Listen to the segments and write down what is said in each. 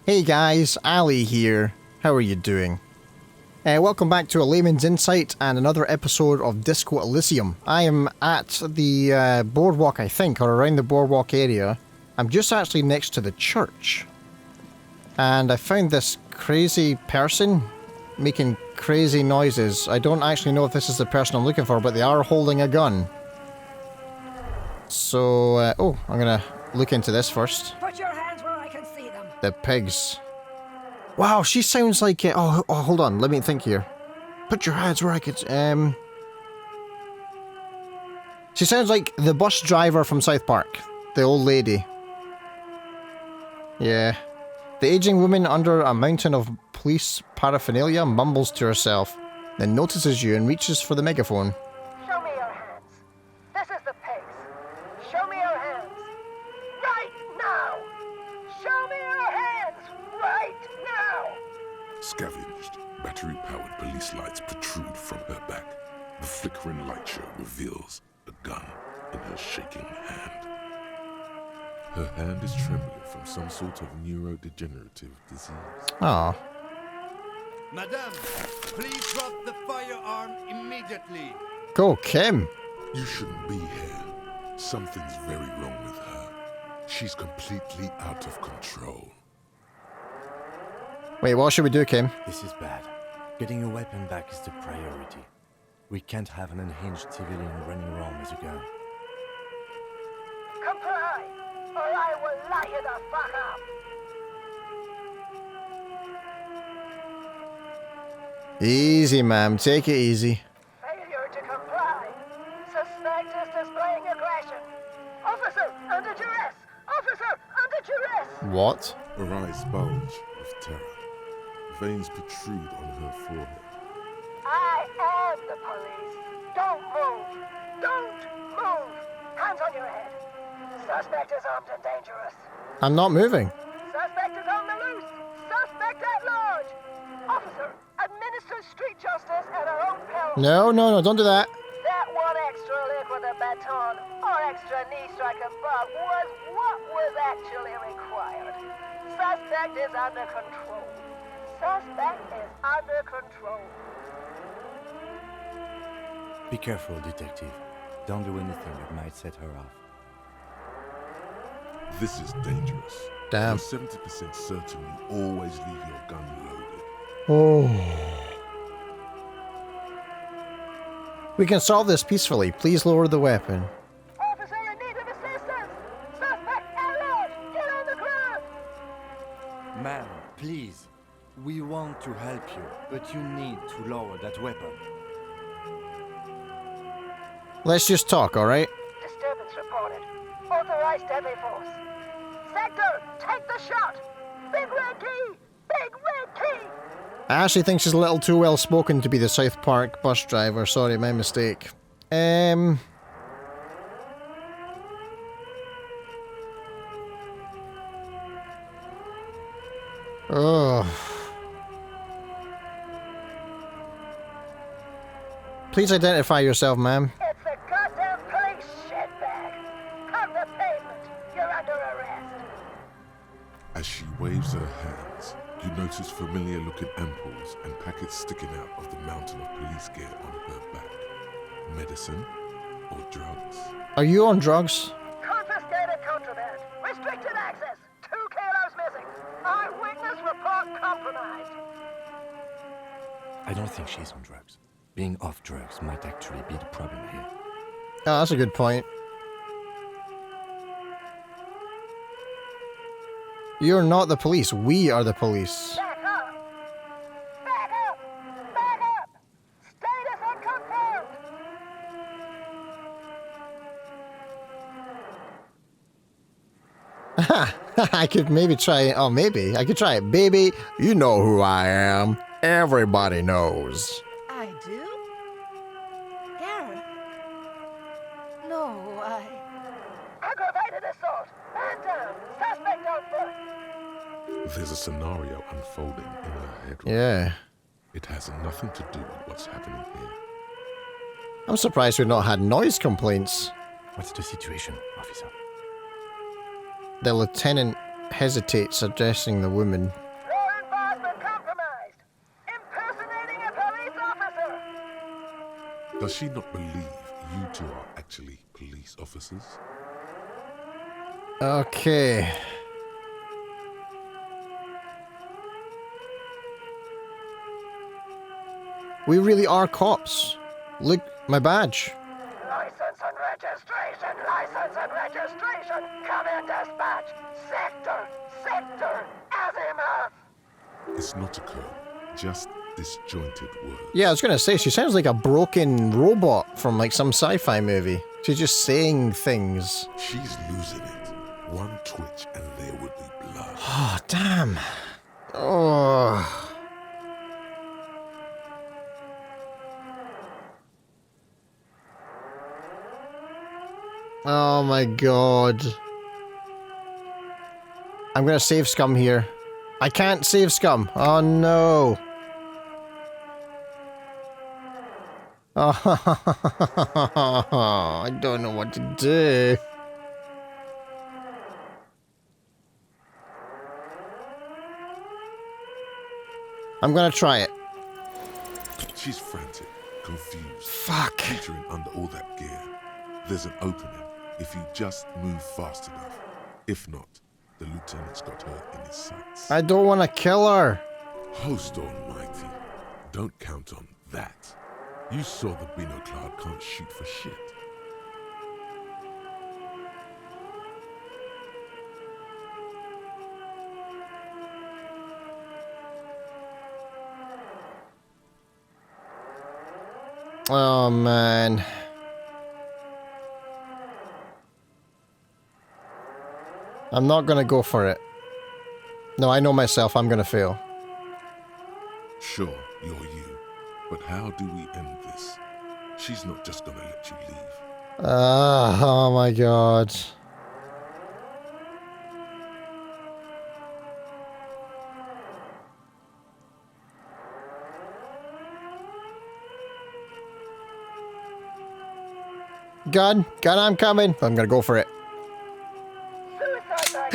Hey guys, Ali here. How are you doing? Welcome back to a Layman's Insight and another episode of Disco Elysium. I am at the boardwalk, I think, or around the boardwalk area. I'm just actually next to the church. And I found this crazy person making crazy noises. I don't actually know if this is the person I'm looking for, but they are holding a gun. So, I'm gonna look into this first. Put your hands where I can see them. The pigs. Wow, she sounds like... hold on, let me think here. Put your hands where I could... She sounds like the bus driver from South Park. The old lady. Yeah. The aging woman under a mountain of police paraphernalia mumbles to herself, then notices you and reaches for the megaphone. Show me your hands. This is the pigs. Show me your hands. Right now. Show me your hands. Right now. Scavenged, battery-powered police lights protrude from her back. The flickering light show reveals a gun in her shaking hand. Her hand is trembling from some sort of neurodegenerative disease. Aw. Madame, please drop the firearm immediately. Go, Kim. You shouldn't be here. Something's very wrong with her. She's completely out of control. Wait, what should we do, Kim? This is bad. Getting your weapon back is the priority. We can't have an unhinged civilian running around with a gun. Comply, or I will light you the fuck up. Easy, ma'am. Take it easy. Failure to comply. Suspect is displaying aggression. Officer, under duress. Officer, under duress. What? Her eyes bulge with terror. Veins protrude on her forehead. I am the police. Don't move. Don't move. Hands on your head. Suspect is armed and dangerous. I'm not moving. Suspect is on the loose. Suspect at large. Officer, administer street justice at our own peril. No, don't do that. That one extra lick with a baton or extra knee strike above was what was actually required. Suspect is under control. Suspect is under control. Be careful, detective. Don't do anything that might set her off. This is dangerous. Damn. You're 70% certain you always leave your gun loaded. Oh. We can solve this peacefully. Please lower the weapon. Officer in need of assistance. Suspect at large. Get on the ground. Ma'am, please. We want to help you, but you need to lower that weapon. Let's just talk, alright? Disturbance reported. Authorized deadly force. Sector, take the shot. Big red key. Big red key. I actually think she's a little too well spoken to be the South Park bus driver. Sorry, my mistake. Oh. Please identify yourself, ma'am. It's a goddamn police shitbag. Hug the pavement. You're under arrest. As she waves her hands, you notice familiar-looking ampoules and packets sticking out of the mountain of police gear on her back. Medicine or drugs? Are you on drugs? Confiscated contraband. Restricted access. 2 kilos missing. Eyewitness report compromised. I don't think she's on drugs. Being off drugs might actually be the problem here. Oh, that's a good point. You're not the police. We are the police. Back up. Back up. Back up. Status unconfirmed. I could maybe try it. Oh, maybe. I could try it. Baby, you know who I am. Everybody knows. I do? Gareth? No, Aggravated assault. Man down. Suspect on foot. There's a scenario unfolding in her head. Yeah. It has nothing to do with what's happening here. I'm surprised we've not had noise complaints. What's the situation, officer? The lieutenant hesitates addressing the woman. Law enforcement compromised. Impersonating a police officer. Does she not believe you two are actually police officers? Okay. We really are cops. Look, my badge. License and registration. License and registration. Come in, dispatch. Sector. Azimuth. It's not a code, just disjointed words. Yeah, I was gonna say, she sounds like a broken robot from like some sci-fi movie. She's just saying things. She's losing it. One twitch and there would be blood. Oh, damn. Oh. Oh my god. I'm gonna save Scum here. I can't save Scum. Oh no. Oh, I don't know what to do. I'm gonna try it. She's frantic, confused. Fuck. Teetering under all that gear. There's an opening if you just move fast enough. If not, the lieutenant's got her in his sights. I don't want to kill her. Host almighty, don't count on that. You saw the Beano Cloud can't shoot for shit. Oh man. I'm not gonna go for it. No, I know myself, I'm gonna fail. Sure, you're you. But how do we end this? She's not just gonna let you leave. Oh my god. Gun, I'm coming. I'm gonna go for it. Suicide dive.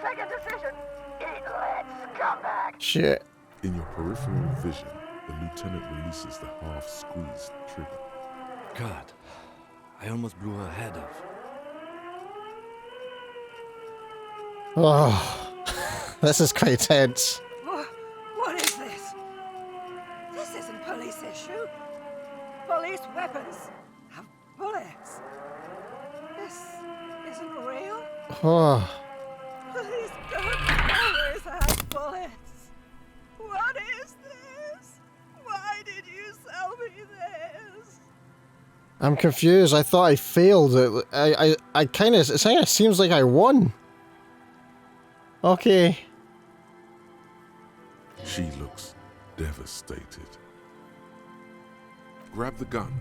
Second decision. Eat lead, scumbag. Shit. In your peripheral vision, the lieutenant releases the half-squeezed trigger. God, I almost blew her head off. Oh, this is quite tense. What is this? This isn't police issue. Police weapons have bullets. This isn't real. Oh, Police don't always have bullets. What is this? Why did you sell me this? I'm confused. I thought I failed. I kind of. It seems like I won. Okay. She looks devastated. Grab the gun,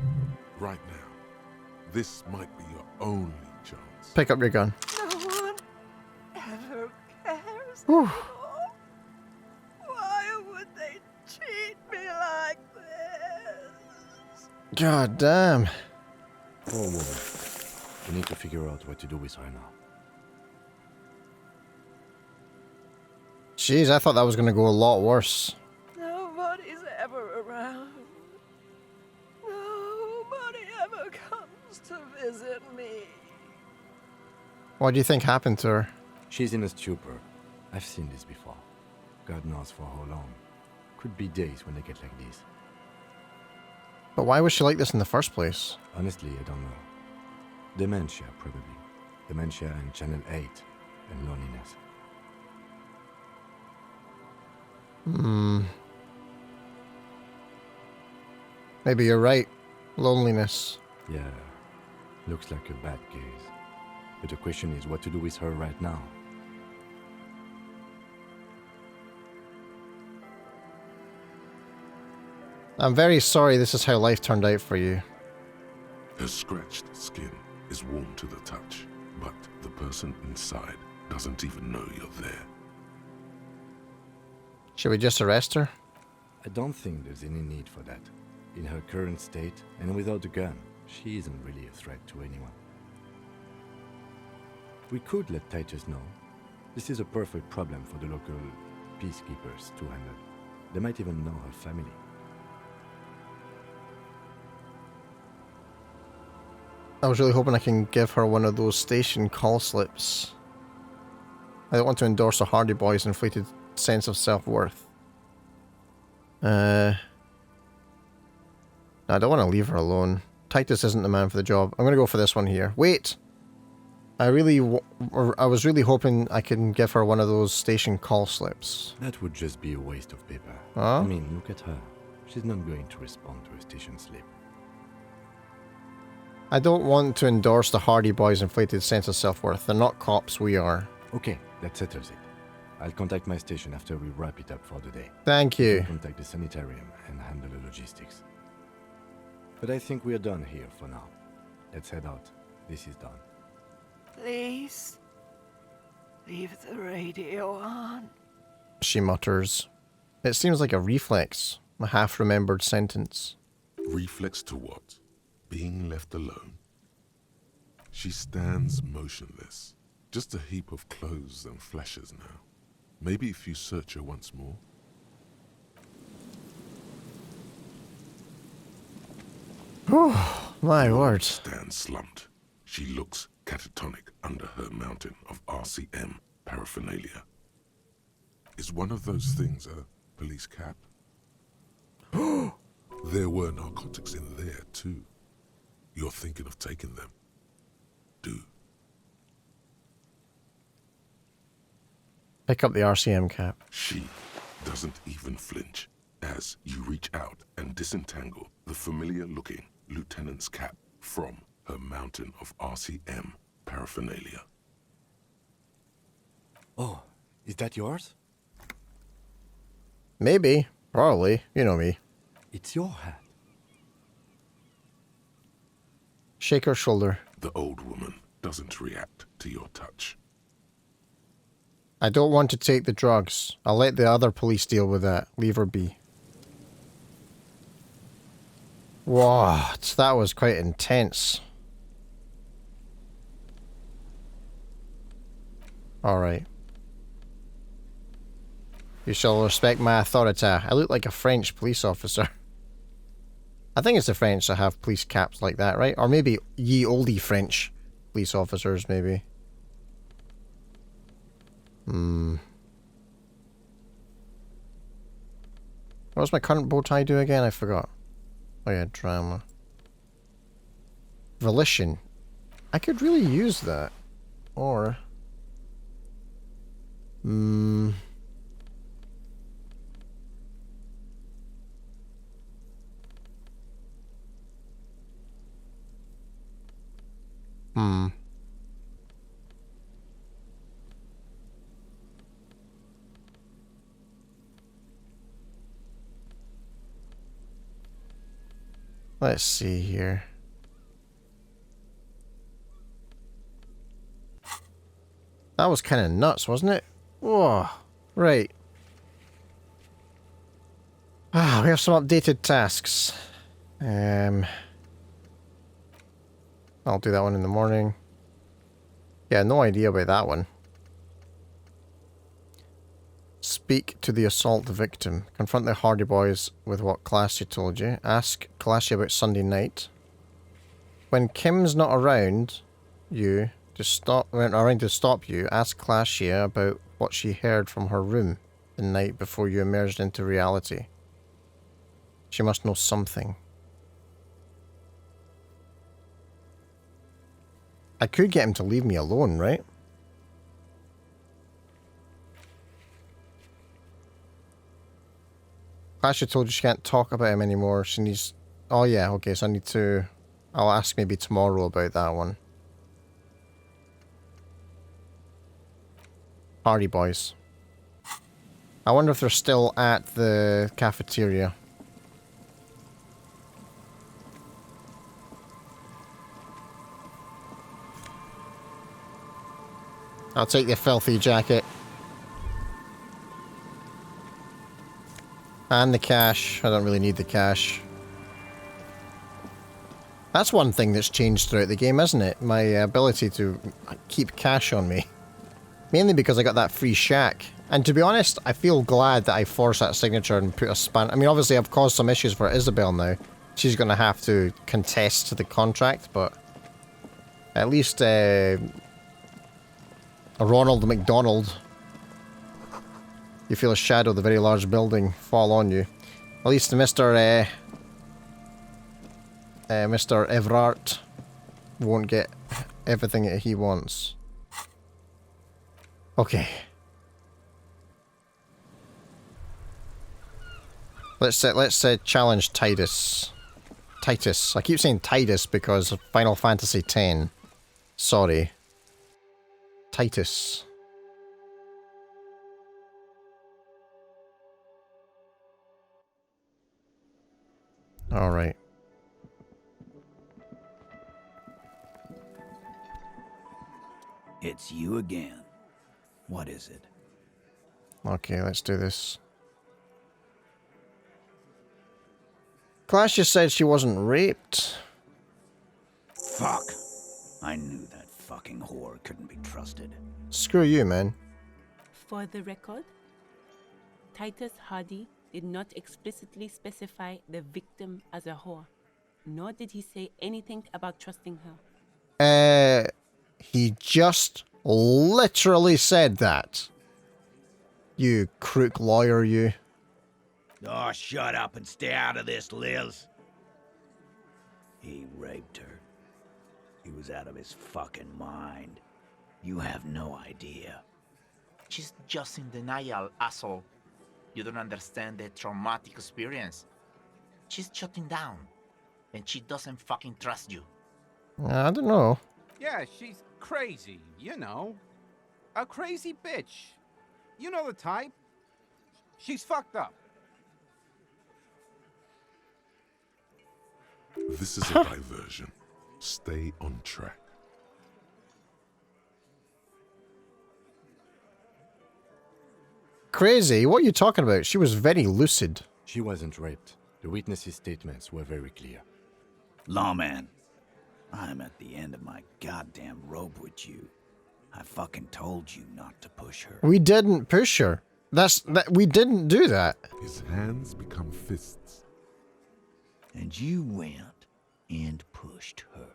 right now. This might be your only chance. Pick up your gun. No one ever cares Whew. anymore. Why would they treat me like this? God damn. Poor woman. We need to figure out what to do with her now. Jeez, I thought that was going to go a lot worse. Nobody's ever around. Nobody ever comes to visit me. What do you think happened to her? She's in a stupor. I've seen this before. God knows for how long. Could be days when they get like this. But why was she like this in the first place? Honestly, I don't know. Dementia, probably. Dementia and Channel 8. And loneliness. Maybe you're right. Loneliness. Yeah. Looks like a bad case. But the question is what to do with her right now. I'm very sorry this is how life turned out for you. Her scratched skin is warm to the touch, but the person inside doesn't even know you're there. Should we just arrest her? I don't think there's any need for that. In her current state, and without a gun, she isn't really a threat to anyone. We could let Titus know. This is a perfect problem for the local peacekeepers to handle. They might even know her family. I was really hoping I can give her one of those station call slips. I don't want to endorse the Hardy Boys' inflated sense of self-worth. I don't want to leave her alone. Titus isn't the man for the job. I'm going to go for this one here. Wait! I was really hoping I could give her one of those station call slips. That would just be a waste of paper. Huh? I mean, look at her. She's not going to respond to a station slip. I don't want to endorse the Hardy Boys' inflated sense of self-worth. They're not cops, we are. Okay, that settles it. I'll contact my station after we wrap it up for the day. Thank you. I'll contact the sanitarium and handle the logistics. But I think we're done here for now. Let's head out. This is done. Please, leave the radio on. She mutters. It seems like a reflex. A half-remembered sentence. Reflex to what? Being left alone? She stands motionless, just a heap of clothes and fleshes now. Maybe if you search her once more. Oh, my word. Stands slumped. She looks catatonic under her mountain of RCM paraphernalia. Is one of those things a police cap? There were narcotics in there too. You're thinking of taking them. Do. Pick up the RCM cap. She doesn't even flinch as you reach out and disentangle the familiar-looking lieutenant's cap from her mountain of RCM paraphernalia. Oh, is that yours? Maybe. Probably. You know me. It's your hat. Shake her shoulder. The old woman doesn't react to your touch. I don't want to take the drugs. I'll let the other police deal with that. Leave her be. What? That was quite intense. Alright. You shall respect my authority. I look like a French police officer. I think it's the French that have police caps like that, right? Or maybe ye olde French police officers, maybe. What does my current bow tie do again? I forgot. Oh yeah, drama. Volition. I could really use that. Or... Let's see here. That was kind of nuts, wasn't it? Whoa. Right. We have some updated tasks. I'll do that one in the morning. Yeah, no idea about that one. Speak to the assault victim. Confront the Hardy Boys with what Classy told you. Ask Classy about Sunday night. When Kim's not around you to stop you, ask Classy about what she heard from her room the night before you emerged into reality. She must know something. I could get him to leave me alone, right? Classy told you she can't talk about him anymore. She needs... Oh yeah, okay, so I need to... I'll ask maybe tomorrow about that one. Hardy Boys. I wonder if they're still at the cafeteria. I'll take the filthy jacket. And the cash. I don't really need the cash. That's one thing that's changed throughout the game, isn't it? My ability to keep cash on me. Mainly because I got that free shack. And to be honest, I feel glad that I forced that signature and put a span. I mean, obviously I've caused some issues for Isabel now. She's going to have to contest the contract, but at least Ronald McDonald, you feel a shadow of the very large building fall on you. At least Mr. Everard won't get everything that he wants. Okay. Let's challenge Titus. Titus. I keep saying Titus because of Final Fantasy X. Sorry. Titus. Alright. It's you again. What is it? Okay, let's do this. Class just said she wasn't raped. Fuck. I knew that fucking whore couldn't be trusted. Screw you, man. For the record, Titus Hardy did not explicitly specify the victim as a whore, nor did he say anything about trusting her. He just literally said that. You crook lawyer, you. Oh, shut up and stay out of this, Liz. He raped her. He was out of his fucking mind. You have no idea. She's just in denial, asshole. You don't understand the traumatic experience. She's shutting down. And she doesn't fucking trust you. I don't know. Yeah, she's crazy, you know. A crazy bitch. You know the type. She's fucked up. This is a diversion. Stay on track. Crazy? What are you talking about? She was very lucid. She wasn't raped. The witnesses' statements were very clear. Lawman, I'm at the end of my goddamn rope with you. I fucking told you not to push her. We didn't push her. We didn't do that. His hands become fists. And you went and pushed her.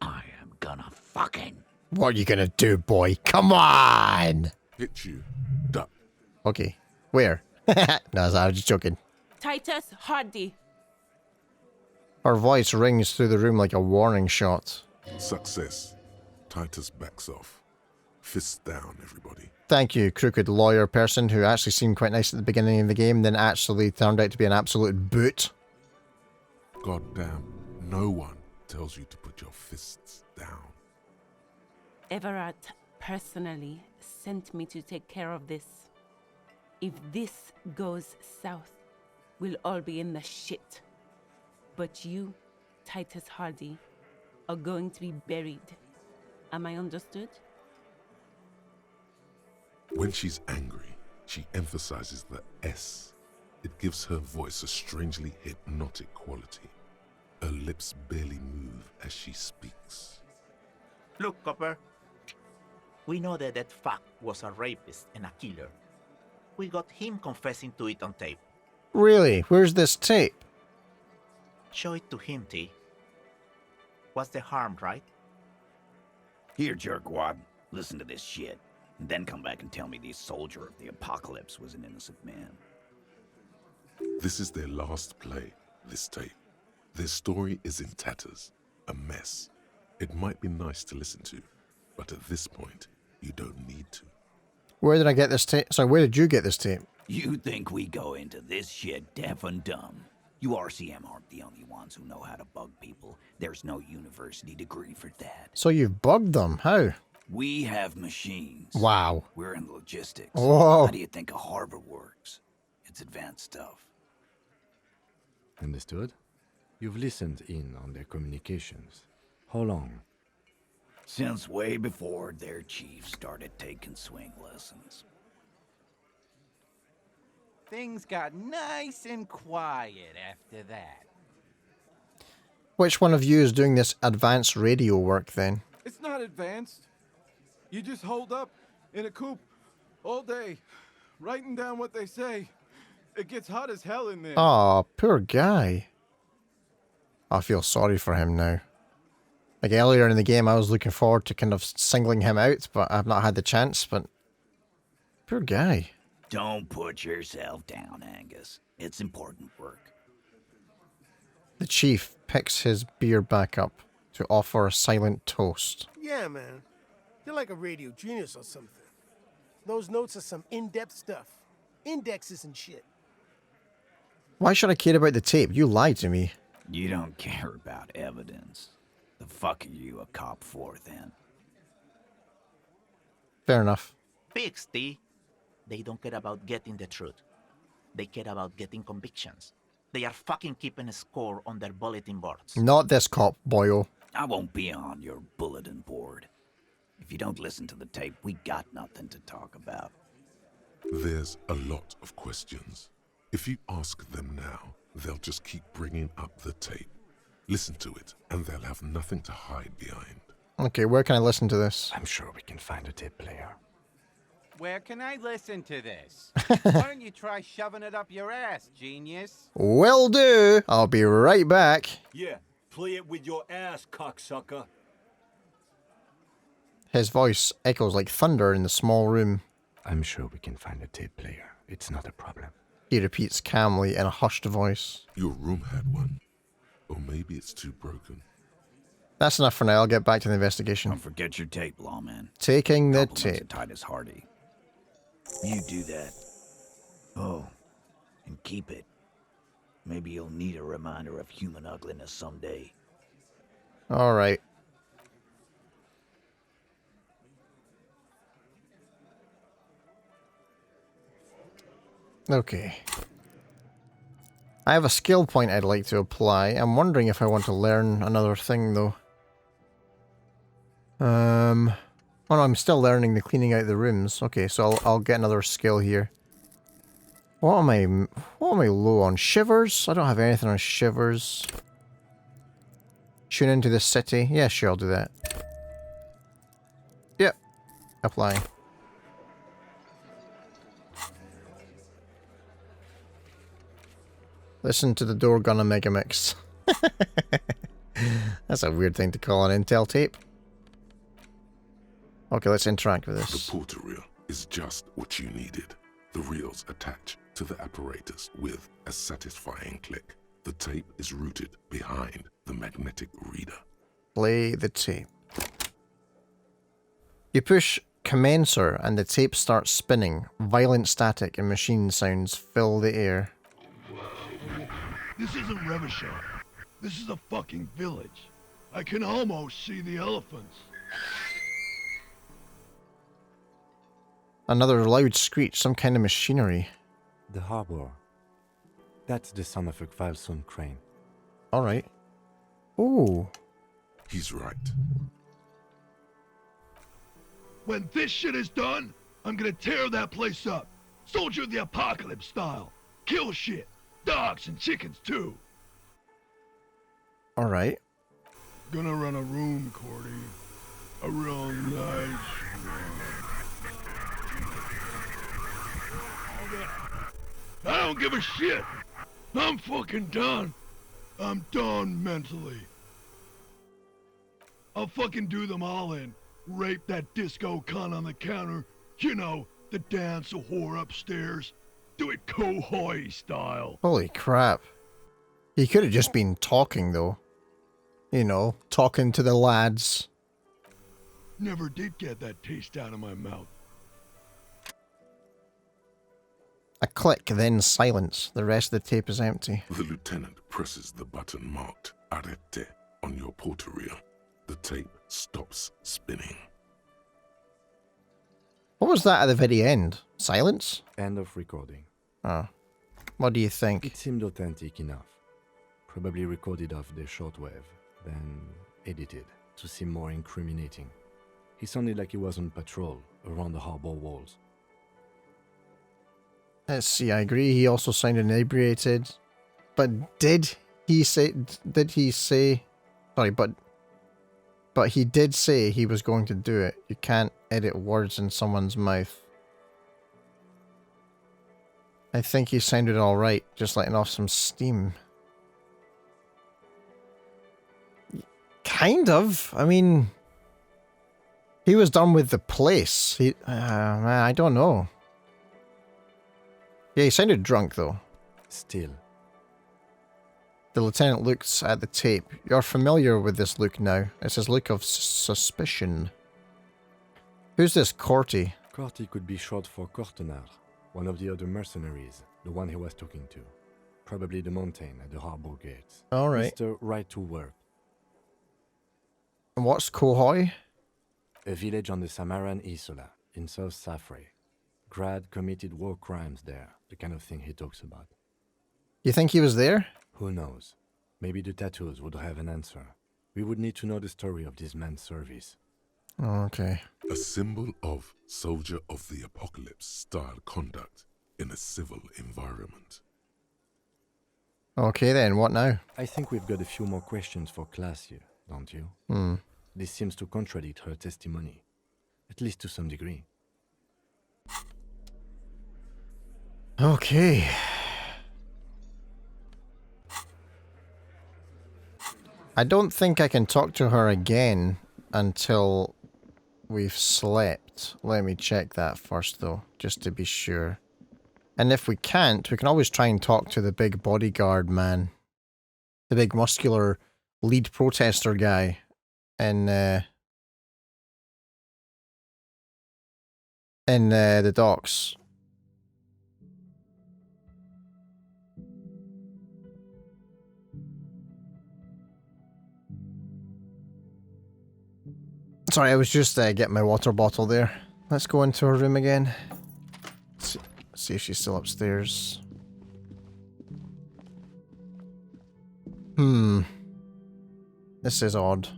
I am gonna fucking... What are you gonna do, boy? Come on! Hit you. Duck. Okay. Where? No, I was just joking. Titus Hardy. Her voice rings through the room like a warning shot. Success. Titus backs off. Fists down, everybody. Thank you, crooked lawyer person who actually seemed quite nice at the beginning of the game, then actually turned out to be an absolute boot. Goddamn, no one tells you to put your fists down. Everard personally sent me to take care of this. If this goes south, we'll all be in the shit. But you, Titus Hardy, are going to be buried. Am I understood? When she's angry, she emphasizes the S. It gives her voice a strangely hypnotic quality. Her lips barely move as she speaks. Look, Copper. We know that fuck was a rapist and a killer. We got him confessing to it on tape. Really? Where's this tape? Show it to him, T. What's the harm, right? Here, jerkwad, listen to this shit. And then come back and tell me the soldier of the apocalypse was an innocent man. This is their last play, this tape. Their story is in tatters, a mess. It might be nice to listen to, but at this point, you don't need to. Where did I get this tape? Sorry, where did you get this tape? You think we go into this shit deaf and dumb? You RCM aren't the only ones who know how to bug people. There's no university degree for that. So you've bugged them. How? We have machines. Wow. We're in logistics. Whoa. How do you think a Harvard works? It's advanced stuff. Understood? You've listened in on their communications. How long? Since way before their chief started taking swing lessons. Things got nice and quiet after that. Which one of you is doing this advanced radio work then? It's not advanced. You just hold up in a coop all day, writing down what they say. It gets hot as hell in there. Oh, poor guy. I feel sorry for him now. Like earlier in the game, I was looking forward to kind of singling him out, but I've not had the chance, but... Poor guy. Don't put yourself down, Angus. It's important work. The chief picks his beer back up to offer a silent toast. Yeah, man. You're like a radio genius or something. Those notes are some in-depth stuff. Indexes and shit. Why should I care about the tape? You lied to me. You don't care about evidence. The fuck are you a cop for, then? Fair enough. Fixed, T. They don't care about getting the truth. They care about getting convictions. They are fucking keeping a score on their bulletin boards. Not this cop, boyo. I won't be on your bulletin board. If you don't listen to the tape, we got nothing to talk about. There's a lot of questions. If you ask them now, they'll just keep bringing up the tape. Listen to it, and they'll have nothing to hide behind. Okay, where can I listen to this? I'm sure we can find a tape player. Where can I listen to this? Why don't you try shoving it up your ass, genius? Will do. I'll be right back. Yeah, play it with your ass, cocksucker. His voice echoes like thunder in the small room. I'm sure we can find a tape player. It's not a problem. He repeats calmly in a hushed voice. Your room had one. Or maybe it's too broken. That's enough for now. I'll get back to the investigation. Don't forget your tape, lawman. Taking the Compliments tape. to Titus Hardy. You do that. Oh, and keep it. Maybe you'll need a reminder of human ugliness someday. All right. Okay. I have a skill point I'd like to apply. I'm wondering if I want to learn another thing, though. Oh no, I'm still learning the cleaning out the rooms. Okay, so I'll get another skill here. What am I low on? Shivers? I don't have anything on shivers. Tune into the city. Yeah, sure, I'll do that. Yep. Apply. Listen to the door gun on Megamix. That's a weird thing to call an intel tape. Okay, let's interact with this. The porter reel is just what you needed. The reels attach to the apparatus with a satisfying click. The tape is rooted behind the magnetic reader. Play the tape. You push commencer and the tape starts spinning. Violent static and machine sounds fill the air. This isn't Revachol. This is a fucking village. I can almost see the elephants. Another loud screech, some kind of machinery. The harbor. That's the son of a Kvalson crane. Alright. Ooh. He's right. When this shit is done, I'm gonna tear that place up. Soldier of the Apocalypse style. Kill shit. Dogs and chickens too. Alright. Gonna run a room, Cordy. A real nice room. I don't give a shit. I'm fucking done. I'm done mentally. I'll fucking do them all in. Rape that disco cunt on the counter. You know, the dance a whore upstairs. Do it Kohoi style. Holy crap. He could have just been talking, though. You know, talking to the lads. Never did get that taste out of my mouth. A click, then silence. The rest of the tape is empty. The lieutenant presses the button marked Arrete on your porter reel. The tape stops spinning. What was that at the very end? Silence? End of recording. Oh. What do you think? It seemed authentic enough. Probably recorded off the shortwave, then edited to seem more incriminating. He sounded like he was on patrol around the harbor walls. Let's see, I agree. He also sounded inebriated. But did he say... Sorry, but he did say he was going to do it. You can't edit words in someone's mouth. I think he sounded alright, just letting off some steam. Kind of. I mean, he was done with the place. I don't know. Yeah, he sounded drunk though. Still. The lieutenant looks at the tape. You're familiar with this look now. It's his look of suspicion. Who's this Corty? Corty could be short for Cortenard, one of the other mercenaries, the one he was talking to. Probably the mountain at the harbor gates. Alright. Mr. Right to Work. And what's Kohoi? A village on the Samaran Isola, in South Safre. Grad committed war crimes there, the kind of thing he talks about. You think he was there? Who knows? Maybe the tattoos would have an answer. We would need to know the story of this man's service. Oh, okay. A symbol of soldier of the apocalypse style conduct in a civil environment. Okay then, what now? I think we've got a few more questions for class here, don't you? This seems to contradict her testimony, at least to some degree. Okay. I don't think I can talk to her again until we've slept. Let me check that first though, just to be sure. And if we can't, we can always try and talk to the big bodyguard man. The big muscular lead protester guy in the docks. Sorry, I was just getting my water bottle there. Let's go into her room again. See if she's still upstairs. This is odd.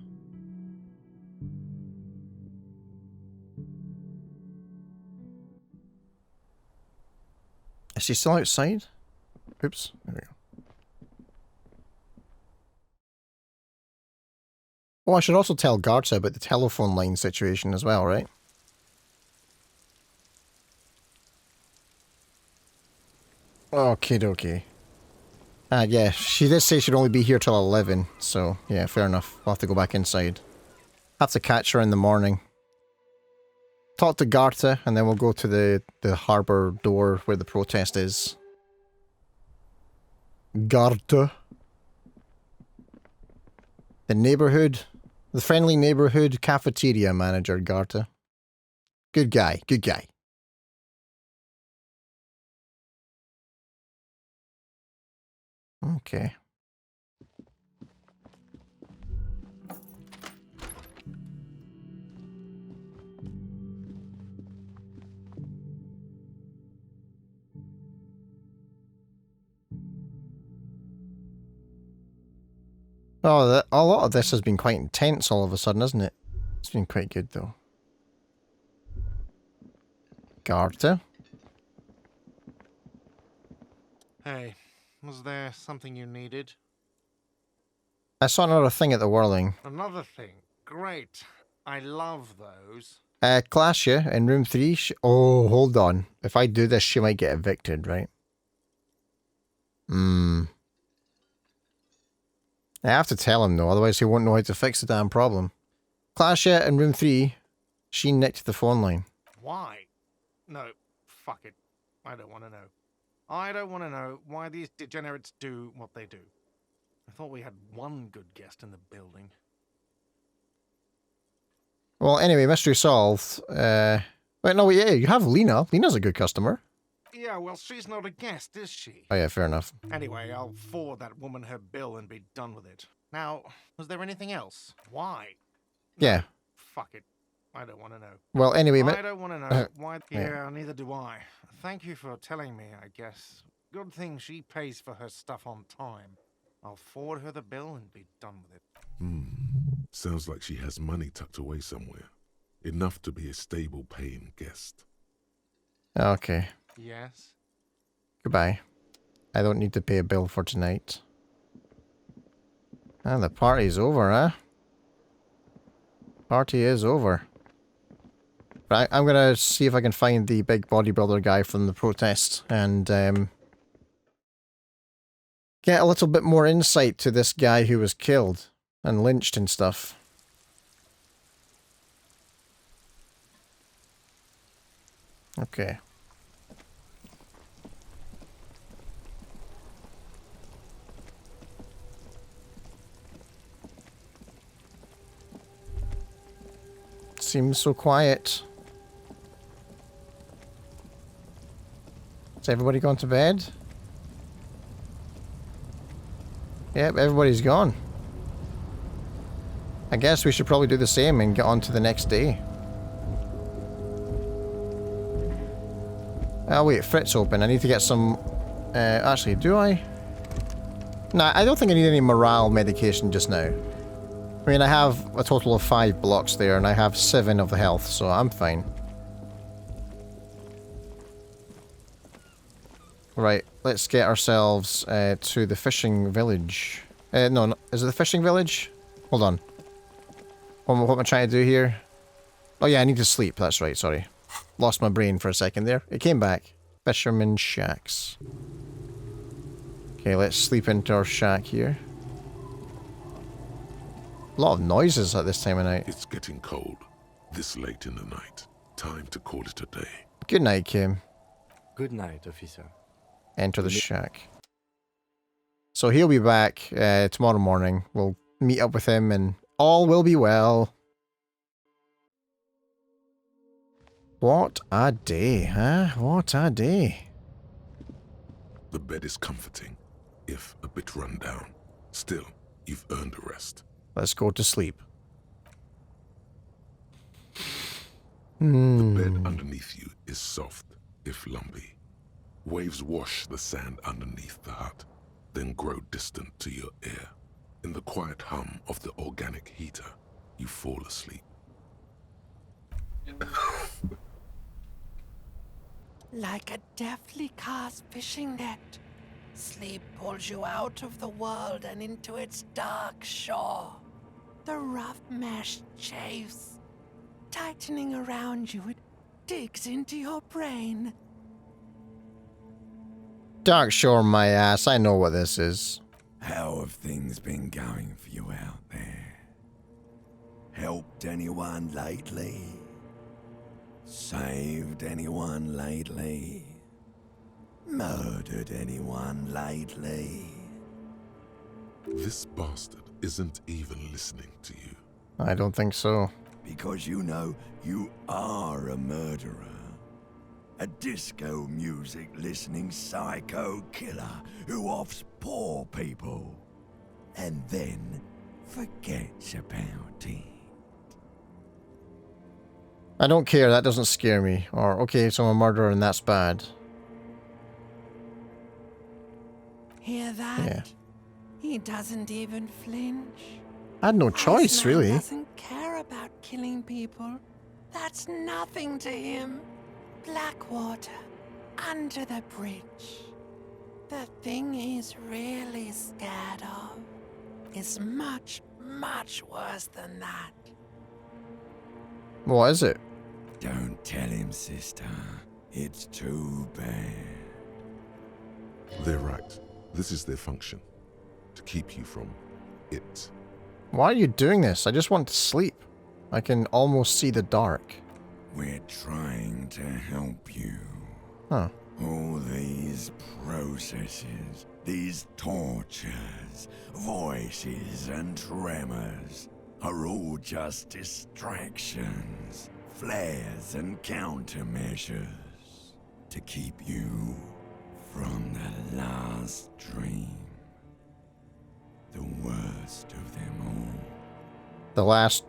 Is she still outside? Oops, there we go. Oh, I should also tell Garza about the telephone line situation as well, right? Okie dokie. Yeah, she did say she'd only be here till 11, so yeah, fair enough. We'll have to go back inside. Have to catch her in the morning. Talk to Garta, and then we'll go to the harbour door where the protest is. Garta. The neighbourhood. The friendly neighbourhood cafeteria manager, Garta. Good guy, good guy. Okay. Oh, a lot of this has been quite intense all of a sudden, hasn't it? It's been quite good, though. Garta? Hey, was there something you needed? I saw another thing at the Whirling. Another thing? Great. I love those. Classia in room 3. Oh, hold on. If I do this, she might get evicted, right? I have to tell him though, otherwise he won't know how to fix the damn problem. Classia in room 3. She nicked the phone line. Why? No, fuck it. I don't want to know. I don't want to know why these degenerates do what they do. I thought we had one good guest in the building. Well, anyway, mystery solved. Wait, no, yeah, you have Lena. Lena's a good customer. Yeah, well, she's not a guest, is she? Oh yeah, fair enough. Anyway, I'll forward that woman her bill and be done with it. Now, was there anything else? Why? Yeah. No, fuck it. I don't want to know. Well, anyway... I don't want to know. Why? Yeah. Yeah, neither do I. Thank you for telling me, I guess. Good thing she pays for her stuff on time. I'll forward her the bill and be done with it. Sounds like she has money tucked away somewhere. Enough to be a stable paying guest. Okay. Yes? Goodbye. I don't need to pay a bill for tonight. And the party's over, huh? Party is over. Right, I'm gonna see if I can find the big bodybuilder guy from the protest and get a little bit more insight to this guy who was killed and lynched and stuff. Okay. Seems so quiet. Has everybody gone to bed? Yep, everybody's gone. I guess we should probably do the same and get on to the next day. Oh wait, Frit's open. I need to get some... actually, do I? Nah, I don't think I need any morale medication just now. I mean, I have a total of 5 blocks there, and I have 7 of the health, so I'm fine. Right, let's get ourselves to the fishing village. No, is it the fishing village? Hold on. What am I trying to do here? Oh yeah, I need to sleep, that's right, sorry. Lost my brain for a second there. It came back. Fisherman's shacks. Okay, let's sleep into our shack here. A lot of noises at this time of night. It's getting cold. This late in the night. Time to call it a day. Good night, Kim. Good night, officer. Enter the shack. So he'll be back tomorrow morning. We'll meet up with him and all will be well. What a day, huh? What a day. The bed is comforting, if a bit run down. Still, you've earned a rest. Let's go to sleep. The bed underneath you is soft, if lumpy. Waves wash the sand underneath the hut, then grow distant to your ear. In the quiet hum of the organic heater, you fall asleep. Like a deftly cast fishing net, sleep pulls you out of the world and into its dark shore. The rough mesh chafes, tightening around you, it digs into your brain. Dark shore my ass, I know what this is. How have things been going for you out there? Helped anyone lately? Saved anyone lately? Murdered anyone lately? This bastard isn't even listening to you. I don't think so. Because you know you are a murderer. A disco music listening psycho killer who offs poor people and then forgets about it. I don't care, that doesn't scare me. Or, okay, so I'm a murderer and that's bad. Hear that? Yeah. He doesn't even flinch. I had no choice, Iceman really. doesn't care about killing people. That's nothing to him. Blackwater, under the bridge. The thing he's really scared of is much, much worse than that. What is it? Don't tell him, sister. It's too bad. They're right. This is their function. To keep you from it. Why are you doing this? I just want to sleep. I can almost see the dark. We're trying to help you. Huh. All these processes, these tortures, voices and tremors are all just distractions, flares and countermeasures to keep you from the last dream. The worst of them all. The last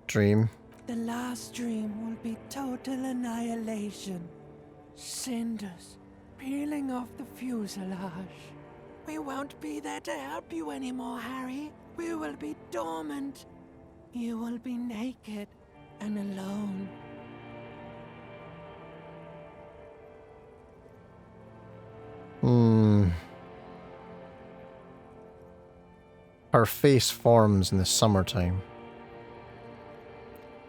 dream. The last dream will be total annihilation. Cinders peeling off the fuselage. We won't be there to help you anymore, Harry. We will be dormant. You will be naked and alone. Her face forms in the summertime.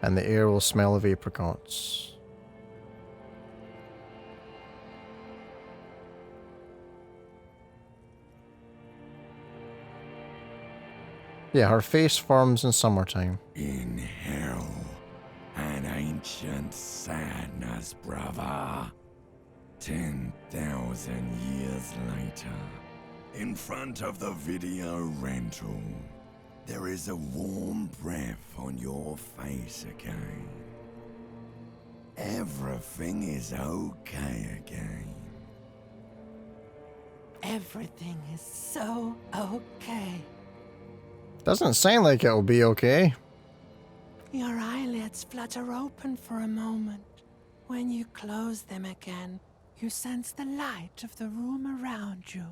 And the air will smell of apricots. Yeah, her face forms in summertime. In hell, an ancient sadness, brother. 10,000 years later, in front of the video rental, there is a warm breath on your face again. Everything is okay again. Everything is so okay. Doesn't sound like it'll be okay. Your eyelids flutter open for a moment. When you close them again, you sense the light of the room around you.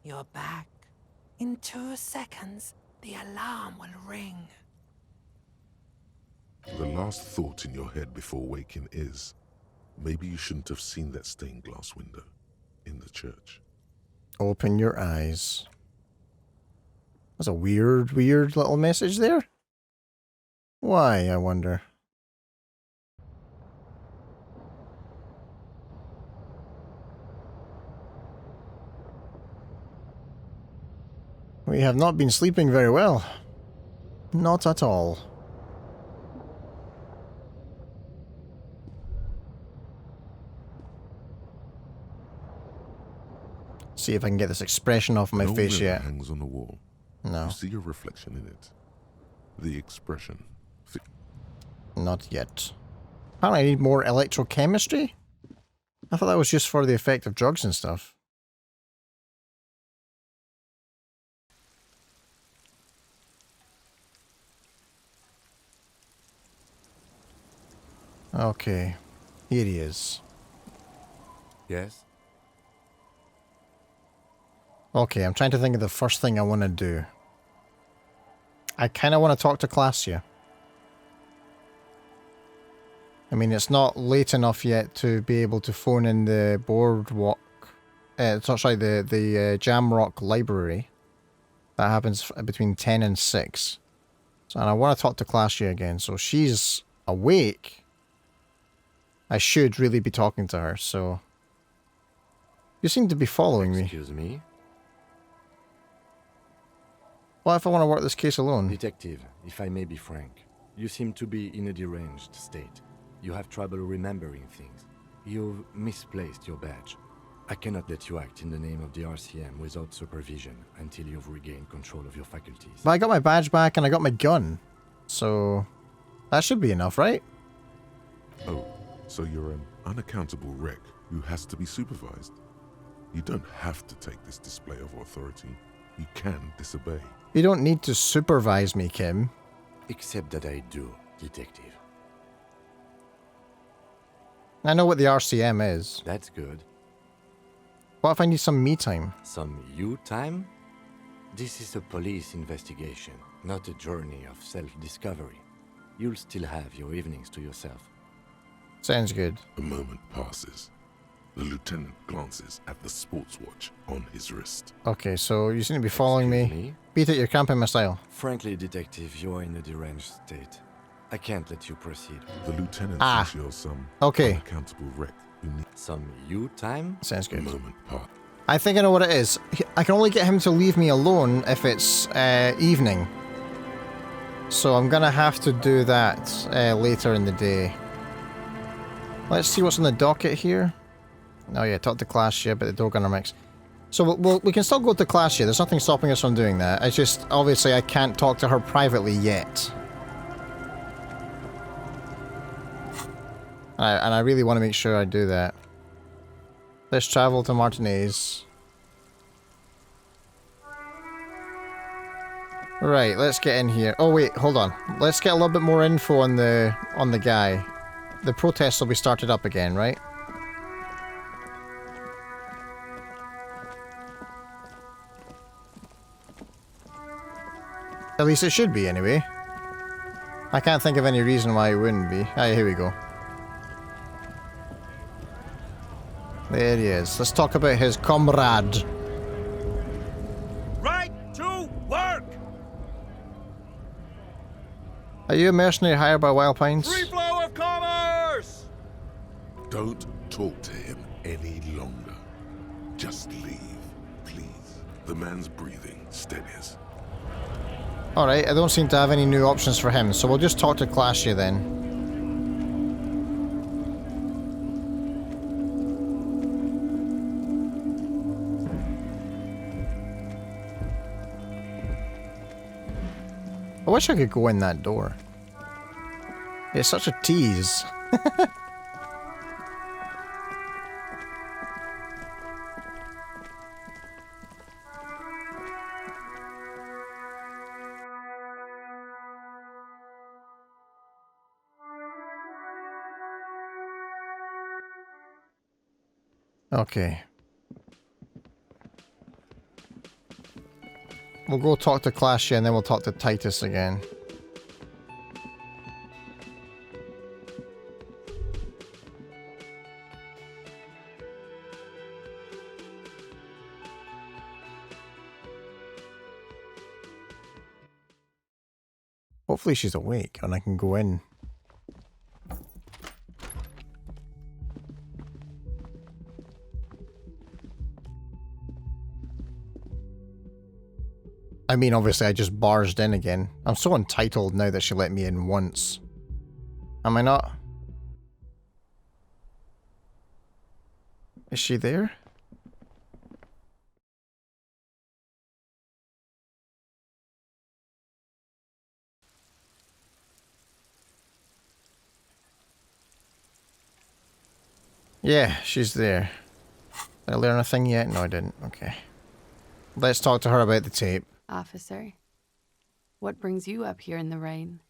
You're back. In 2 seconds, the alarm will ring. The last thought in your head before waking is, maybe you shouldn't have seen that stained glass window in the church. Open your eyes. That's a weird little message there. Why, I wonder? We have not been sleeping very well. Not at all. See if I can get this expression off my face yet. Hangs on the wall. No. You see your reflection in it. The expression. Not yet. Apparently I need more electrochemistry? I thought that was just for the effect of drugs and stuff. Okay. Here he is. Yes? Okay, I'm trying to think of the first thing I want to do. I kind of want to talk to Classia. I mean, it's not late enough yet to be able to phone in the boardwalk. Sorry, the Jamrock Library. That happens between 10 and 6. So, and I want to talk to Classia again. So she's awake. I should really be talking to her, so... You seem to be following me. Excuse me? What if I want to work this case alone? Detective, if I may be frank, you seem to be in a deranged state. You have trouble remembering things. You've misplaced your badge. I cannot let you act in the name of the RCM without supervision until you've regained control of your faculties. But I got my badge back and I got my gun. So, that should be enough, right? Oh, so you're an unaccountable wreck who has to be supervised. You don't have to take this display of authority. You can disobey. You don't need to supervise me, Kim. Except that I do, Detective. I know what the RCM is. That's good. What if I need some me time? Some you time? This is a police investigation, not a journey of self-discovery. You'll still have your evenings to yourself. Sounds good. A moment passes. The lieutenant glances at the sports watch on his wrist. Okay, so you seem to be following me. Beat it, you're cramping my style. Frankly, Detective, you're in a deranged state. I can't let you proceed. The lieutenant thinks you're some unaccountable wreck who needs some you time? Sounds good. A moment part. I think I know what it is. I can only get him to leave me alone if it's evening. So I'm gonna have to do that later in the day. Let's see what's on the docket here. Oh yeah, talk to Classia, but the door gunner mix. So we can still go to Classia. There's nothing stopping us from doing that. It's just, obviously, I can't talk to her privately yet. And I really want to make sure I do that. Let's travel to Martinez. Right, let's get in here. Oh wait, hold on. Let's get a little bit more info on the guy. The protests will be started up again, right? At least it should be, anyway. I can't think of any reason why it wouldn't be. Ah, here we go. There he is. Let's talk about his comrade. Right to work! you a mercenary hired by Wild Pines? Free flow of commerce! Don't talk to him any longer. Just leave, please. The man's breathing steadies. Alright, I don't seem to have any new options for him, so we'll just talk to Clashia then. I wish I could go in that door. It's such a tease. Okay. We'll go talk to Clashia and then we'll talk to Titus again. Hopefully she's awake and I can go in. I mean, obviously I just barged in again. I'm so entitled now that she let me in once. Am I not? Is she there? Yeah, she's there. Did I learn a thing yet? No, I didn't. Okay. Let's talk to her about the tape. Officer, what brings you up here in the rain?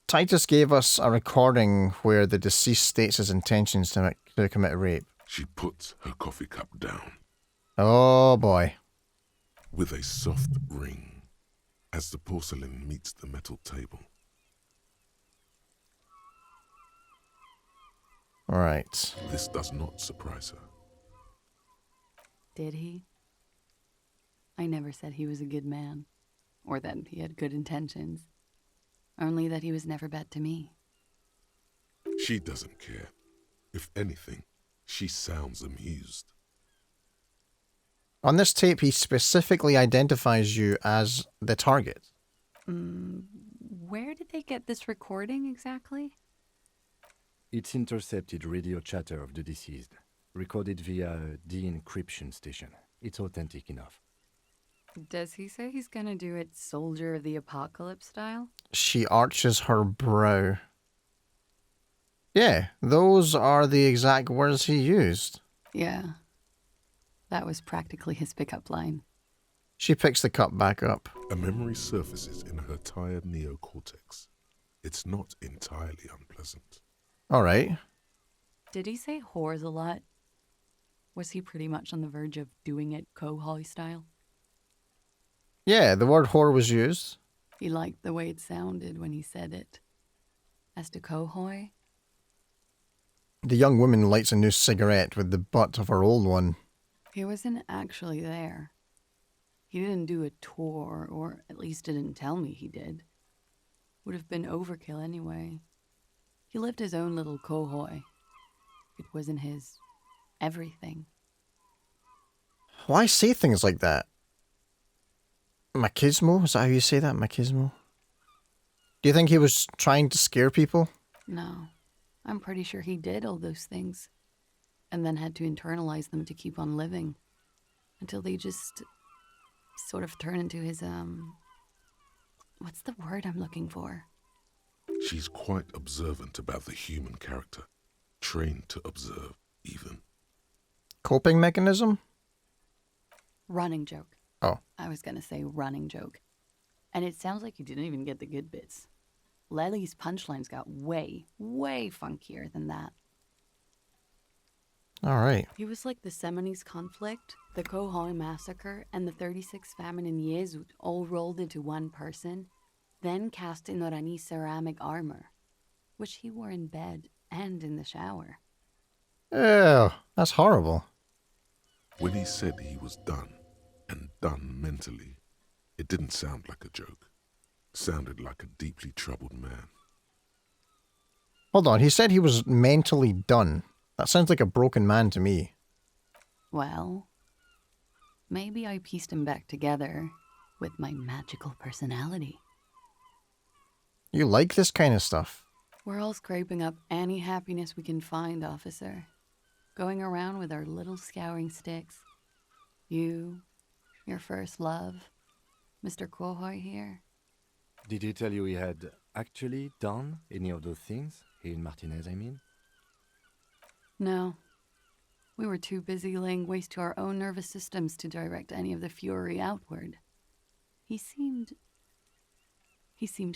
Titus gave us a recording where the deceased states his intentions to commit rape. She puts her coffee cup down. Oh boy. With a soft ring as the porcelain meets the metal table. Right. This does not surprise her. Did he? I never said he was a good man, or that he had good intentions. Only that he was never bad to me. She doesn't care. If anything, she sounds amused. On this tape, he specifically identifies you as the target. Where did they get this recording exactly? It's intercepted radio chatter of the deceased, recorded via a de-encryption station. It's authentic enough. Does he say he's gonna do it Soldier of the Apocalypse style? She arches her brow. Yeah, those are the exact words he used. Yeah. That was practically his pickup line. She picks the cup back up. A memory surfaces in her tired neocortex. It's not entirely unpleasant. Alright. Did he say whores a lot? Was he pretty much on the verge of doing it Kohoi style? Yeah, the word whore was used. He liked the way it sounded when he said it. As to Kohoi? The young woman lights a new cigarette with the butt of her old one. He wasn't actually there. He didn't do a tour, or at least didn't tell me he did. Would have been overkill anyway. He lived his own little Kohoi. It wasn't his everything. Why say things like that? Machismo? Is that how you say that? Machismo? Do you think he was trying to scare people? No. I'm pretty sure he did all those things. And then had to internalize them to keep on living. Until they just sort of turn into his, what's the word I'm looking for? She's quite observant about the human character. Trained to observe, even. Coping mechanism? Running joke. Oh. I was gonna say running joke. And it sounds like you didn't even get the good bits. Lely's punchlines got way, way funkier than that. Alright. He was like the Seminese conflict, the Kohoi massacre, and the 36 famine in Yezut all rolled into one person, then cast in Orani ceramic armor, which he wore in bed and in the shower. Ew, that's horrible. When he said he was done, and done mentally, it didn't sound like a joke. Sounded like a deeply troubled man. Hold on, he said he was mentally done. That sounds like a broken man to me. Well, maybe I pieced him back together with my magical personality. You like this kind of stuff? We're all scraping up any happiness we can find, officer. Going around with our little scouring sticks. You, your first love, Mr. Quohoy here. Did he tell you he had actually done any of those things? He and Martinez, I mean? No. We were too busy laying waste to our own nervous systems to direct any of the fury outward. He seemed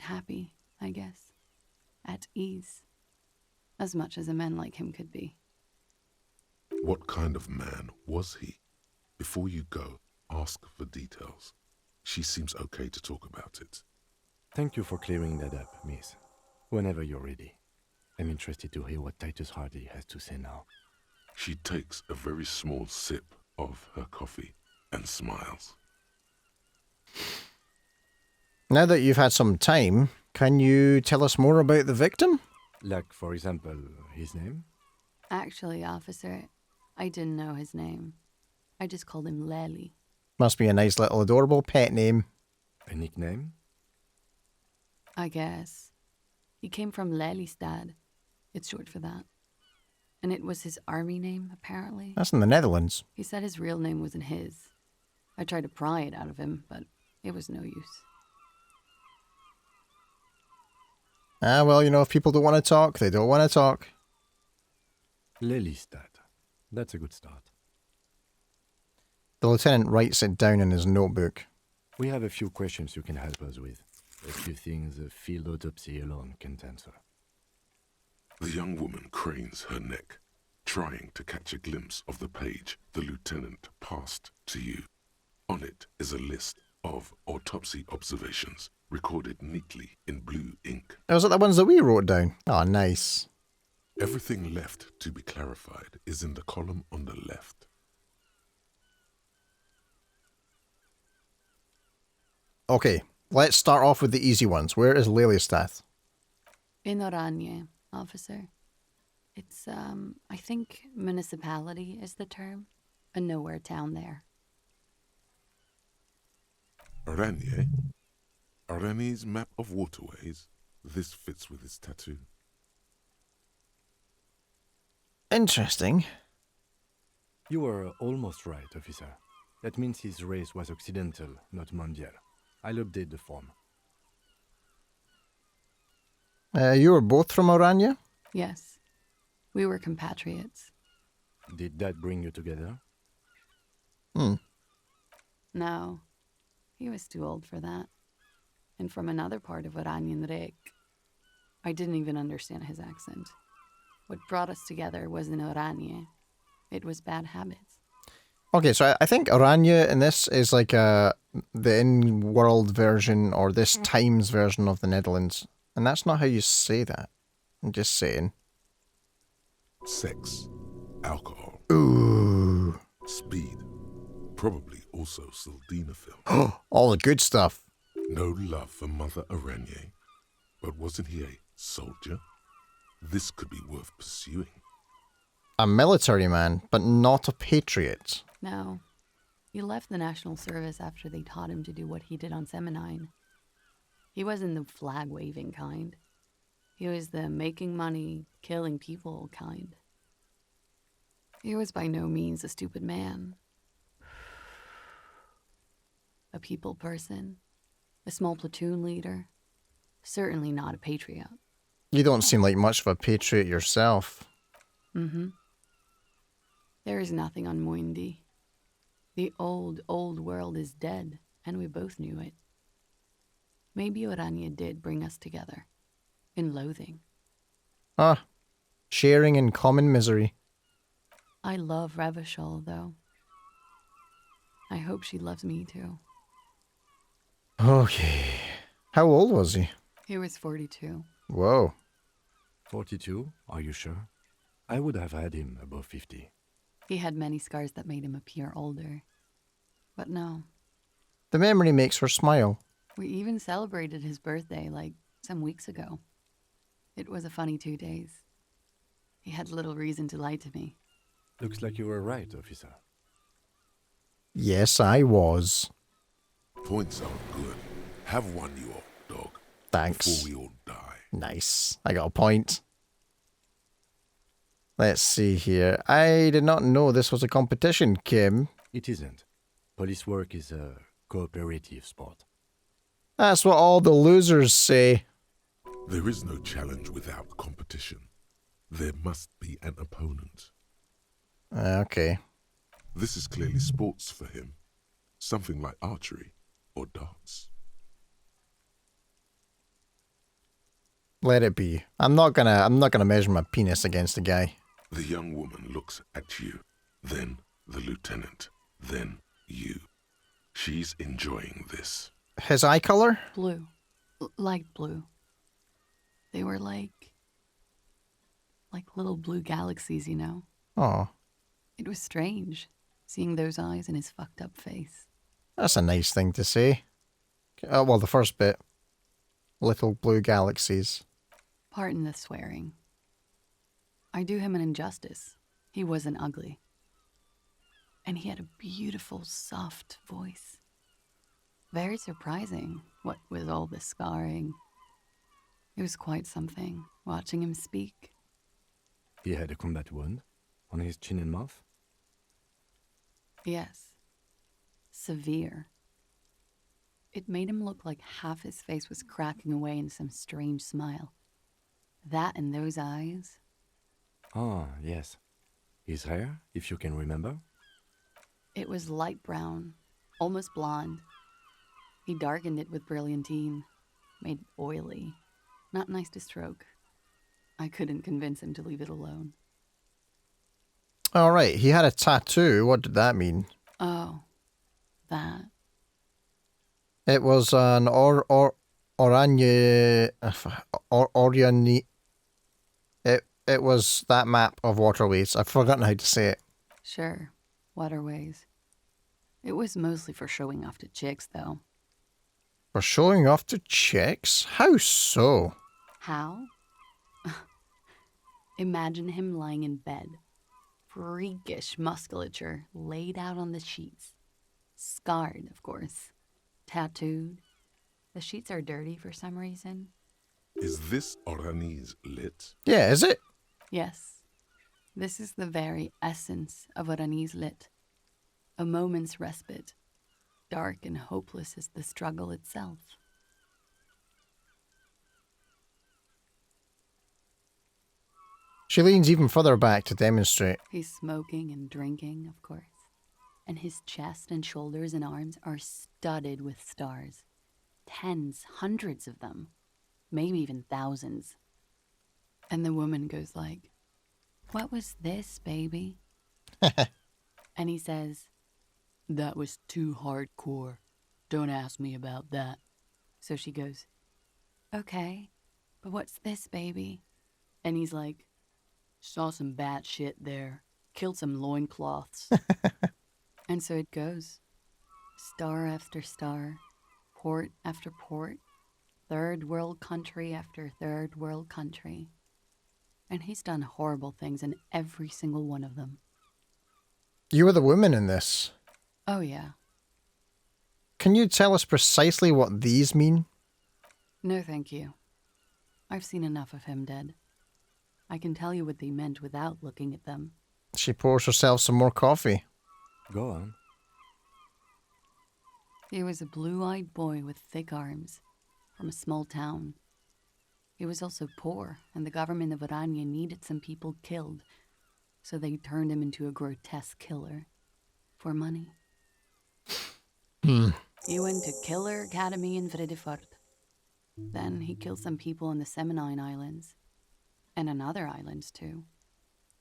happy, I guess. At ease. As much as a man like him could be. What kind of man was he? Before you go, ask for details. She seems okay to talk about it. Thank you for clearing that up, miss. Whenever you're ready. I'm interested to hear what Titus Hardy has to say now. She takes a very small sip of her coffee and smiles. Now that you've had some time, can you tell us more about the victim? Like, for example, his name? Actually, officer, I didn't know his name. I just called him Lely. Must be a nice little adorable pet name. A nickname? I guess. He came from Lelystad. It's short for that. And it was his army name, apparently. That's in the Netherlands. He said his real name wasn't his. I tried to pry it out of him, but it was no use. Ah, well, you know, if people don't want to talk, they don't want to talk. Lelystad. That's a good start. The lieutenant writes it down in his notebook. We have a few questions you can help us with. A few things a field autopsy alone can't answer. The young woman cranes her neck, trying to catch a glimpse of the page the lieutenant passed to you. On it is a list of autopsy observations, recorded neatly in blue ink. Oh, was it the ones that we wrote down? Oh, nice. Everything left to be clarified is in the column on the left. Okay, let's start off with the easy ones. Where is Lelystad? In Oranje, officer. It's, I think municipality is the term. A nowhere town there. Oranje? Oranje's map of waterways? This fits with his tattoo. Interesting. You were almost right, officer. That means his race was occidental, not mondial. I'll update the form. You were both from Oranje? Yes. We were compatriots. Did that bring you together? No. He was too old for that. And from another part of Oranjenrijk. I didn't even understand his accent. What brought us together wasn't Oranje. It was bad habits. Okay, so I think Oranje in this is like the in-world version or this time's version of the Netherlands. And that's not how you say that. I'm just saying. Sex, alcohol, Ooh. speed, probably also sildenafil. All the good stuff. No love for Mother Oranje, but wasn't he a soldier? This could be worth pursuing. A military man, but not a patriot. No. He left the National Service after they taught him to do what he did on Seminine. He wasn't the flag-waving kind. He was the making money, killing people kind. He was by no means a stupid man. A people person. A small platoon leader. Certainly not a patriot. You don't seem like much of a patriot yourself. Mm-hmm. There is nothing on Muindi. The old, old world is dead, and we both knew it. Maybe Oranje did bring us together. In loathing. Ah, sharing in common misery. I love Revachol, though. I hope she loves me, too. Okay. How old was he? He was 42. Whoa. 42? Are you sure? I would have had him above 50. He had many scars that made him appear older. But no. The memory makes her smile. We even celebrated his birthday, like, some weeks ago. It was a funny 2 days. He had little reason to lie to me. Looks like you were right, officer. Yes, I was. Points are good. Have one, you old dog. Thanks. Before we all die. Nice. I got a point. Let's see here. I did not know this was a competition, Kim. It isn't. Police work is a cooperative sport. That's what all the losers say. There is no challenge without competition. There must be an opponent. Okay. This is clearly sports for him. Something like archery or darts. Let it be. I'm not gonna measure my penis against the guy. The young woman looks at you, then the lieutenant, then you. She's enjoying this. His eye color? Blue. Light blue. They were like little blue galaxies, you know? Oh. It was strange, seeing those eyes in his fucked up face. That's a nice thing to say. Well, the first bit. Little blue galaxies. Pardon the swearing. I do him an injustice. He wasn't ugly. And he had a beautiful, soft voice. Very surprising, what with all the scarring. It was quite something, watching him speak. He had a combat wound on his chin and mouth? Yes. Severe. It made him look like half his face was cracking away in some strange smile. That and those eyes. Ah, yes. His hair, if you can remember? It was light brown, almost blonde. He darkened it with brilliantine, made it oily. Not nice to stroke. I couldn't convince him to leave it alone. Alright, he had a tattoo. What did that mean? Oh, that. It was an Oranje... Oriani... It was that map of waterways. I've forgotten how to say it. Sure, waterways. It was mostly for showing off to chicks, though. For showing off to chicks? How so? How? Imagine him lying in bed. Freakish musculature laid out on the sheets. Scarred, of course. Tattooed. The sheets are dirty for some reason. Is this Oranese lit? Yeah, is it? Yes. This is the very essence of Oranese lit. A moment's respite. Dark and hopeless as the struggle itself. She leans even further back to demonstrate. He's smoking and drinking, of course. And his chest and shoulders and arms are studded with stars. Tens, hundreds of them. Maybe even thousands. And the woman goes like, "What was this, baby?" And he says, "That was too hardcore. Don't ask me about that." So she goes, "Okay, but what's this, baby?" And he's like, "Saw some bat shit there. Killed some loincloths." And so it goes. Star after star. Port after port. Third world country after third world country. And he's done horrible things in every single one of them. You were the woman in this. Oh, yeah. Can you tell us precisely what these mean? No, thank you. I've seen enough of him dead. I can tell you what they meant without looking at them. She pours herself some more coffee. Go on. He was a blue-eyed boy with thick arms, from a small town. He was also poor, and the government of Oranje needed some people killed, so they turned him into a grotesque killer. For money. He went to Killer Academy in Vredefort. Then he killed some people on the Semenine Islands. And on other islands, too.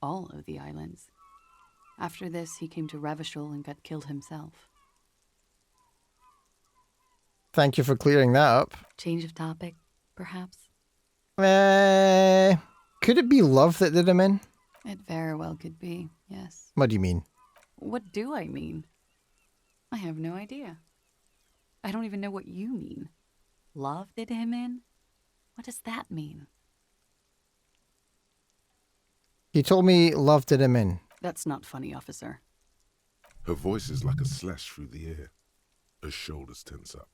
All of the islands. After this, he came to Revachol and got killed himself. Thank you for clearing that up. Change of topic, perhaps? Could it be love that did him in? It very well could be, yes. What do you mean? What do I mean? I have no idea. I don't even know what you mean. Love did him in? What does that mean? He told me love did him in. That's not funny, officer. Her voice is like a slash through the air. Her shoulders tense up.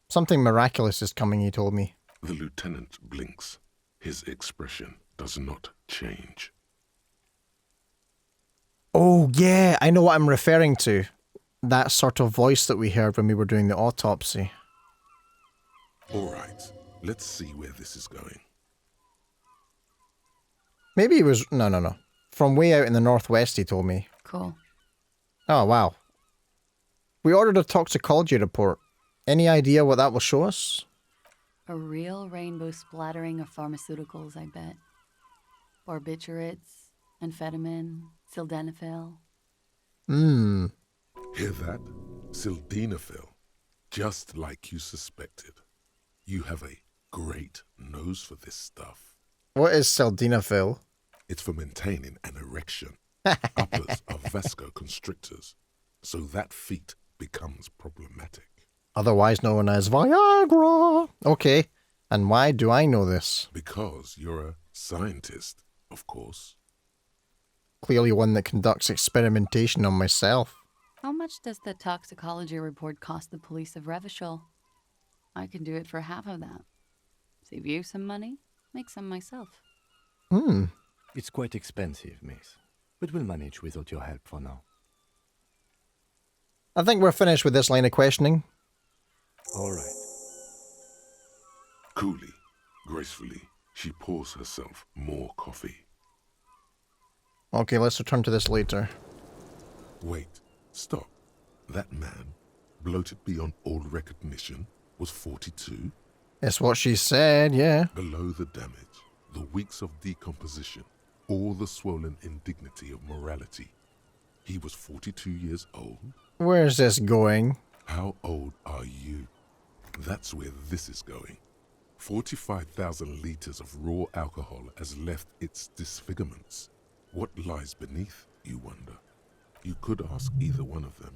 Something miraculous is coming, he told me. The lieutenant blinks. His expression does not change. Oh, yeah, I know what I'm referring to. That sort of voice that we heard when we were doing the autopsy. All right, let's see where this is going. Maybe he was... No. From way out in the northwest, he told me. Cool. Oh, wow. We ordered a toxicology report. Any idea what that will show us? A real rainbow splattering of pharmaceuticals, I bet. Barbiturates, amphetamine, sildenafil. Hear that? Sildenafil. Just like you suspected. You have a great nose for this stuff. What is sildenafil? It's for maintaining an erection. Uppers are vasoconstrictors, so that feat becomes problematic. Otherwise known as Viagra. Okay, and why do I know this? Because you're a scientist, of course. Clearly one that conducts experimentation on myself. How much does the toxicology report cost the police of Revachol? I can do it for half of that. Save you some money, make some myself. It's quite expensive, miss. But we'll manage without your help for now. I think we're finished with this line of questioning. All right. Coolly, gracefully, she pours herself more coffee. Okay, let's return to this later. Wait, stop. That man, bloated beyond all recognition, was 42? It's what she said, yeah. Below the damage, the weeks of decomposition, all the swollen indignity of morality. He was 42 years old? Where's this going? How old are you? That's where this is going. 45,000 liters of raw alcohol has left its disfigurements. What lies beneath, you wonder? You could ask either one of them.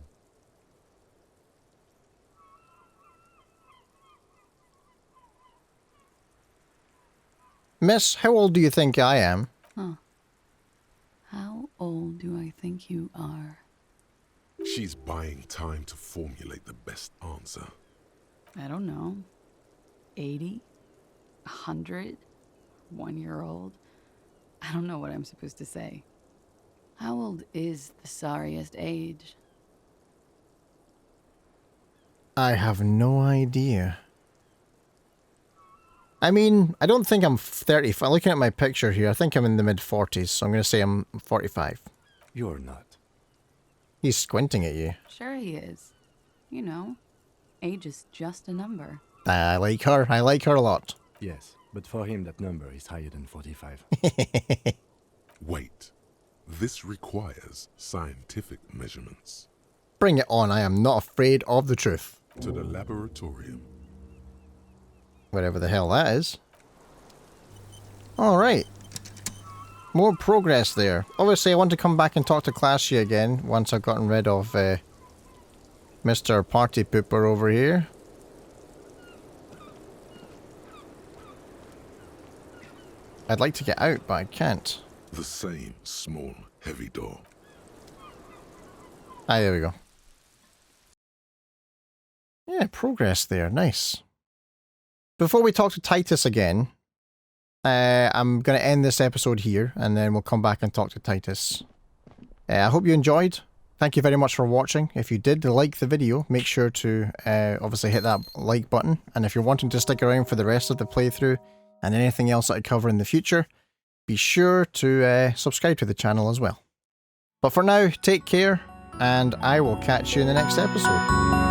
Miss, how old do you think I am? How old do I think you are? She's buying time to formulate the best answer. I don't know. 80? 100? 1-year-old? I don't know what I'm supposed to say. How old is the sorriest age? I have no idea. I mean, I don't think I'm 35. Looking at my picture here, I think I'm in the mid-40s, so I'm going to say I'm 45. You're not. He's squinting at you. Sure he is. You know, age is just a number. I like her. I like her a lot. Yes, but for him that number is higher than 45. Wait. This requires scientific measurements. Bring it on. I am not afraid of the truth. To the laboratorium. Whatever the hell that is. Alright. More progress there. Obviously, I want to come back and talk to Classy again once I've gotten rid of Mr. Party Pooper over here. I'd like to get out, but I can't. The same small, heavy door. Ah, there we go. Yeah, progress there. Nice. Before we talk to Titus again, I'm going to end this episode here, and then we'll come back and talk to Titus. I hope you enjoyed. Thank you very much for watching. If you did like the video, make sure to obviously hit that like button. And if you're wanting to stick around for the rest of the playthrough and anything else that I cover in the future, be sure to subscribe to the channel as well. But for now, take care, and I will catch you in the next episode.